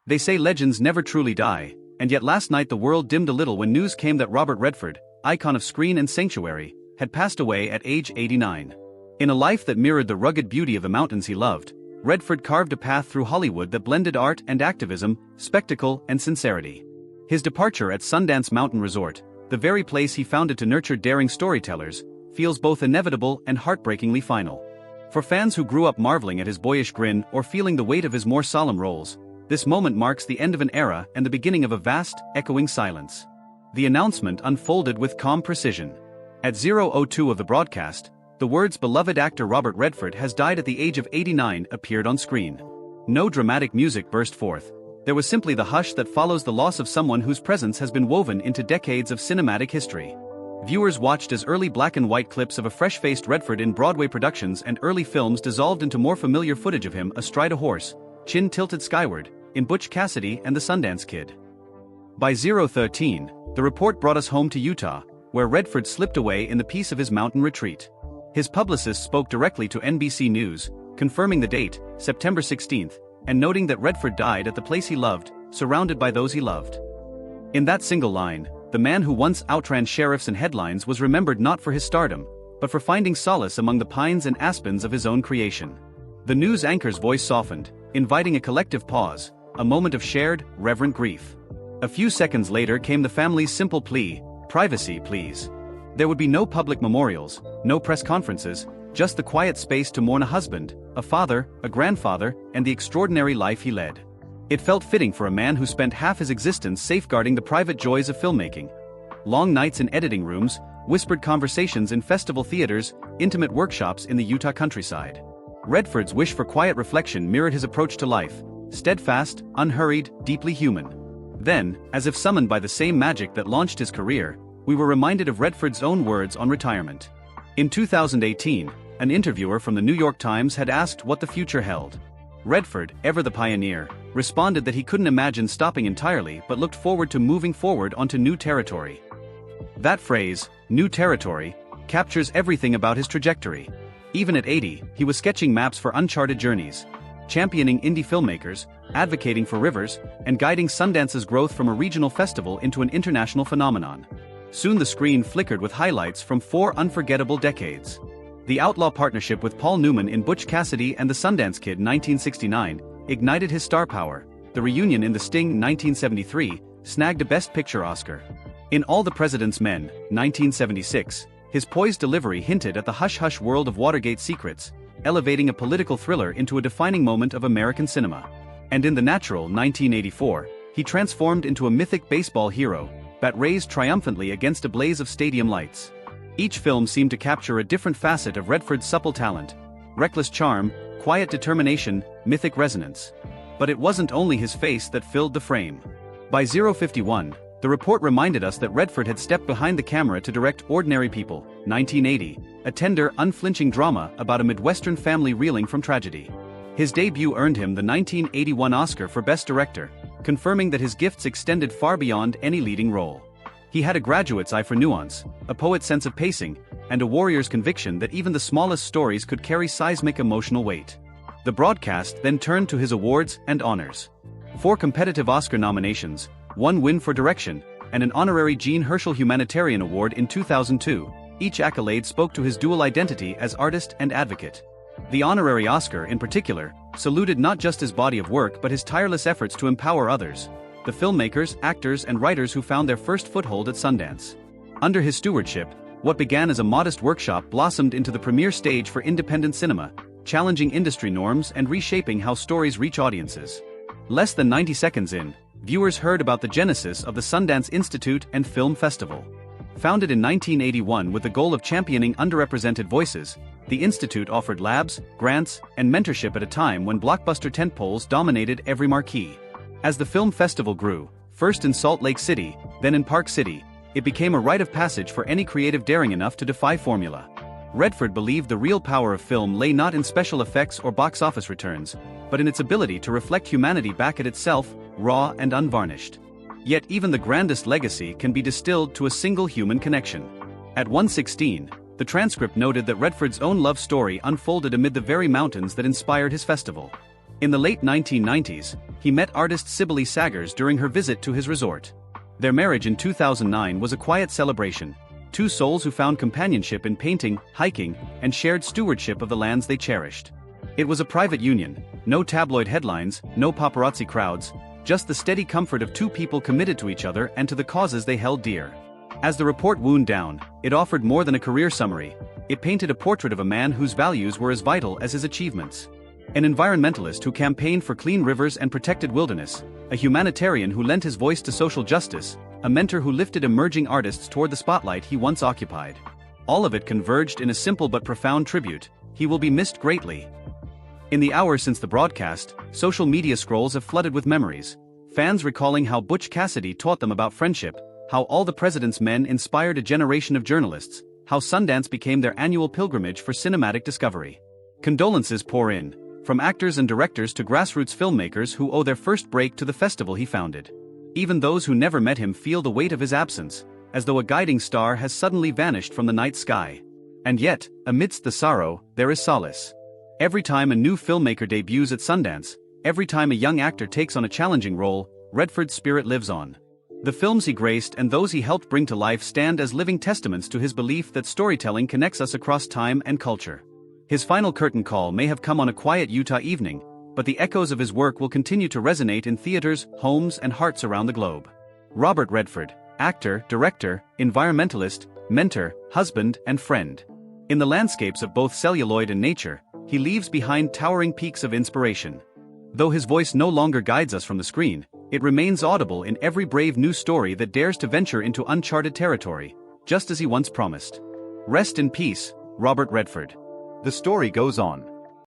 They say legends never truly die, and yet last night the world dimmed a little when news came that Robert Redford, icon of screen and sanctuary, had passed away at age 89. In a life that mirrored the rugged beauty of the mountains he loved, Redford carved a path through Hollywood that blended art and activism, spectacle and sincerity. His departure at Sundance Mountain Resort, the very place he founded to nurture daring storytellers, feels both inevitable and heartbreakingly final. For fans who grew up marveling at his boyish grin or feeling the weight of his more solemn roles, this moment marks the end of an era and the beginning of a vast, echoing silence. The announcement unfolded with calm precision. At 0:02 of the broadcast, the words "beloved actor Robert Redford has died at the age of 89" appeared on screen. No dramatic music burst forth. There was simply the hush that follows the loss of someone whose presence has been woven into decades of cinematic history. Viewers watched as early black and white clips of a fresh-faced Redford in Broadway productions and early films dissolved into more familiar footage of him astride a horse, chin tilted skyward, in Butch Cassidy and the Sundance Kid. By 0:13, the report brought us home to Utah, where Redford slipped away in the peace of his mountain retreat. His publicist spoke directly to NBC News, confirming the date, September 16, and noting that Redford died at the place he loved, surrounded by those he loved. In that single line, the man who once outran sheriffs and headlines was remembered not for his stardom, but for finding solace among the pines and aspens of his own creation. The news anchor's voice softened, inviting a collective pause, a moment of shared, reverent grief. A few seconds later came the family's simple plea: privacy, please. There would be no public memorials, no press conferences, just the quiet space to mourn a husband, a father, a grandfather, and the extraordinary life he led. It felt fitting for a man who spent half his existence safeguarding the private joys of filmmaking. Long nights in editing rooms, whispered conversations in festival theaters, intimate workshops in the Utah countryside. Redford's wish for quiet reflection mirrored his approach to life: steadfast, unhurried, deeply human. Then, as if summoned by the same magic that launched his career, we were reminded of Redford's own words on retirement. In 2018, an interviewer from the New York Times had asked what the future held. Redford, ever the pioneer, responded that he couldn't imagine stopping entirely but looked forward to moving forward onto new territory. That phrase, new territory, captures everything about his trajectory. Even at 80, he was sketching maps for uncharted journeys, championing indie filmmakers, advocating for rivers, and guiding Sundance's growth from a regional festival into an international phenomenon. Soon the screen flickered with highlights from 4 unforgettable decades. The outlaw partnership with Paul Newman in Butch Cassidy and the Sundance Kid 1969 ignited his star power. The reunion in The Sting 1973 snagged a Best Picture Oscar. In All the President's Men 1976, his poised delivery hinted at the hush-hush world of Watergate secrets, elevating a political thriller into a defining moment of American cinema. And in The Natural 1984, he transformed into a mythic baseball hero, bat raised triumphantly against a blaze of stadium lights. Each film seemed to capture a different facet of Redford's supple talent: reckless charm, quiet determination, mythic resonance. But it wasn't only his face that filled the frame. By 0:51, the report reminded us that Redford had stepped behind the camera to direct Ordinary People, 1980, a tender, unflinching drama about a Midwestern family reeling from tragedy. His debut earned him the 1981 Oscar for Best Director, confirming that his gifts extended far beyond any leading role. He had a graduate's eye for nuance, a poet's sense of pacing, and a warrior's conviction that even the smallest stories could carry seismic emotional weight. The broadcast then turned to his awards and honors. 4 competitive Oscar nominations, 1 win for direction, and an honorary Jean Herschel Humanitarian Award in 2002, each accolade spoke to his dual identity as artist and advocate. The honorary Oscar, in particular, saluted not just his body of work but his tireless efforts to empower others, the filmmakers, actors, and writers who found their first foothold at Sundance. Under his stewardship, what began as a modest workshop blossomed into the premier stage for independent cinema, challenging industry norms and reshaping how stories reach audiences. Less than 90 seconds in, viewers heard about the genesis of the Sundance Institute and Film Festival. Founded in 1981 with the goal of championing underrepresented voices, the Institute offered labs, grants, and mentorship at a time when blockbuster tentpoles dominated every marquee. As the film festival grew, first in Salt Lake City, then in Park City, it became a rite of passage for any creative daring enough to defy formula. Redford believed the real power of film lay not in special effects or box office returns, but in its ability to reflect humanity back at itself, raw and unvarnished. Yet even the grandest legacy can be distilled to a single human connection. At 1:16, the transcript noted that Redford's own love story unfolded amid the very mountains that inspired his festival. In the late 1990s, he met artist Sibylle Saggers during her visit to his resort. Their marriage in 2009 was a quiet celebration, two souls who found companionship in painting, hiking, and shared stewardship of the lands they cherished. It was a private union, no tabloid headlines, no paparazzi crowds, just the steady comfort of two people committed to each other and to the causes they held dear. As the report wound down, it offered more than a career summary. It painted a portrait of a man whose values were as vital as his achievements. An environmentalist who campaigned for clean rivers and protected wilderness, a humanitarian who lent his voice to social justice, a mentor who lifted emerging artists toward the spotlight he once occupied. All of it converged in a simple but profound tribute. He will be missed greatly. In the hours since the broadcast, social media scrolls have flooded with memories. Fans recalling how Butch Cassidy taught them about friendship, how All the President's Men inspired a generation of journalists, how Sundance became their annual pilgrimage for cinematic discovery. Condolences pour in, from actors and directors to grassroots filmmakers who owe their first break to the festival he founded. Even those who never met him feel the weight of his absence, as though a guiding star has suddenly vanished from the night sky. And yet, amidst the sorrow, there is solace. Every time a new filmmaker debuts at Sundance, every time a young actor takes on a challenging role, Redford's spirit lives on. The films he graced and those he helped bring to life stand as living testaments to his belief that storytelling connects us across time and culture. His final curtain call may have come on a quiet Utah evening, but the echoes of his work will continue to resonate in theaters, homes, and hearts around the globe. Robert Redford, actor, director, environmentalist, mentor, husband, and friend. In the landscapes of both celluloid and nature, he leaves behind towering peaks of inspiration. Though his voice no longer guides us from the screen, it remains audible in every brave new story that dares to venture into uncharted territory, just as he once promised. Rest in peace, Robert Redford. The story goes on.